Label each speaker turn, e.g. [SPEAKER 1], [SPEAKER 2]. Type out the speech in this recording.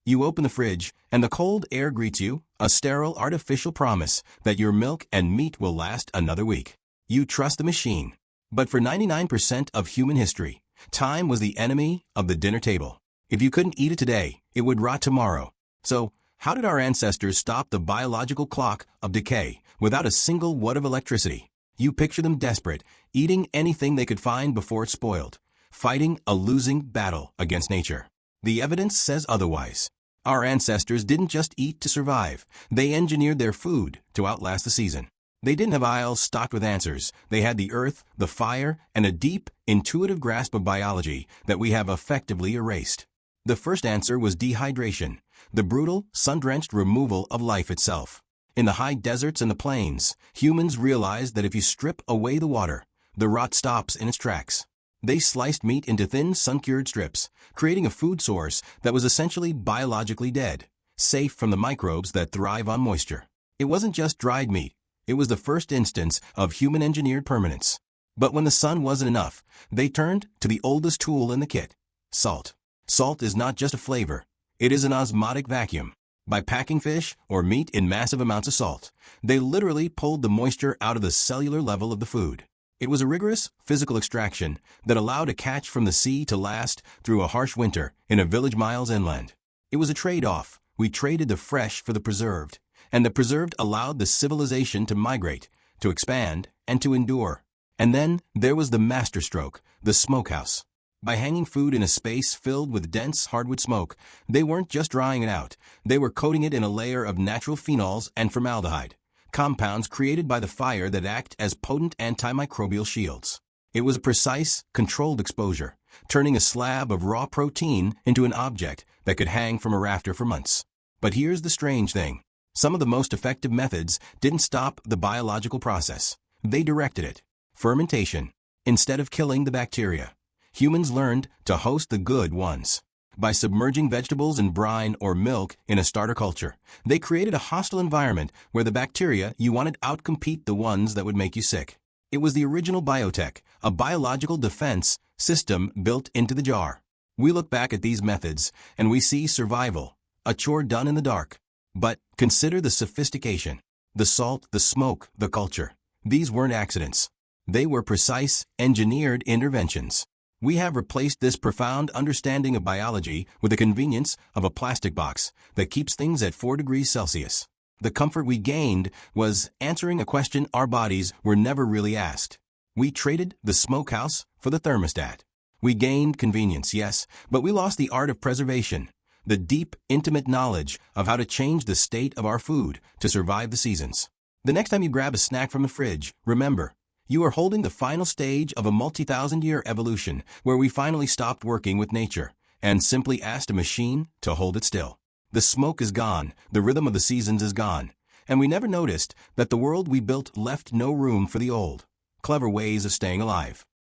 [SPEAKER 1] You open the fridge, and the cold air greets you, a sterile artificial promise that your milk and meat will last another week. You trust the machine. But for 99% of human history, time was the enemy of the dinner table. If you couldn't eat it today, it would rot tomorrow. So, how did our ancestors stop the biological clock of decay without a single watt of electricity? You picture them desperate, eating anything they could find before it spoiled, fighting a losing battle against nature. The evidence says otherwise. Our ancestors didn't just eat to survive. They engineered their food to outlast the season. They didn't have aisles stocked with answers. They had the earth, the fire, and a deep, intuitive grasp of biology that we have effectively erased. The first answer was dehydration, the brutal, sun-drenched removal of life itself. In the high deserts and the plains, humans realized that if you strip away the water, the rot stops in its tracks. They sliced meat into thin, sun-cured strips, creating a food source that was essentially biologically dead, safe from the microbes that thrive on moisture. It wasn't just dried meat. It was the first instance of human-engineered permanence. But when the sun wasn't enough, they turned to the oldest tool in the kit: salt. Salt is not just a flavor. It is an osmotic vacuum. By packing fish or meat in massive amounts of salt, they literally pulled the moisture out of the cellular level of the food. It was a rigorous physical extraction that allowed a catch from the sea to last through a harsh winter in a village miles inland. It was a trade-off. We traded the fresh for the preserved, and the preserved allowed the civilization to migrate, to expand, and to endure. And then there was the masterstroke, the smokehouse. By hanging food in a space filled with dense hardwood smoke, they weren't just drying it out, they were coating it in a layer of natural phenols and formaldehyde, compounds created by the fire that act as potent antimicrobial shields. It was a precise, controlled exposure, turning a slab of raw protein into an object that could hang from a rafter for months. But here's the strange thing. Some of the most effective methods didn't stop the biological process. They directed it. Fermentation. Instead of killing the bacteria, humans learned to host the good ones. By submerging vegetables in brine or milk in a starter culture, they created a hostile environment where the bacteria you wanted outcompete the ones that would make you sick. It was the original biotech, a biological defense system built into the jar. We look back at these methods and we see survival, a chore done in the dark. But consider the sophistication. The salt, the smoke, the culture. These weren't accidents. They were precise, engineered interventions. We have replaced this profound understanding of biology with the convenience of a plastic box that keeps things at 4 degrees Celsius. The comfort we gained was answering a question our bodies were never really asked. We traded the smokehouse for the thermostat. We gained convenience, yes, but we lost the art of preservation, the deep, intimate knowledge of how to change the state of our food to survive the seasons. The next time you grab a snack from the fridge, remember, you are holding the final stage of a multi-thousand-year evolution where we finally stopped working with nature and simply asked a machine to hold it still. The smoke is gone, the rhythm of the seasons is gone, and we never noticed that the world we built left no room for the old, clever ways of staying alive.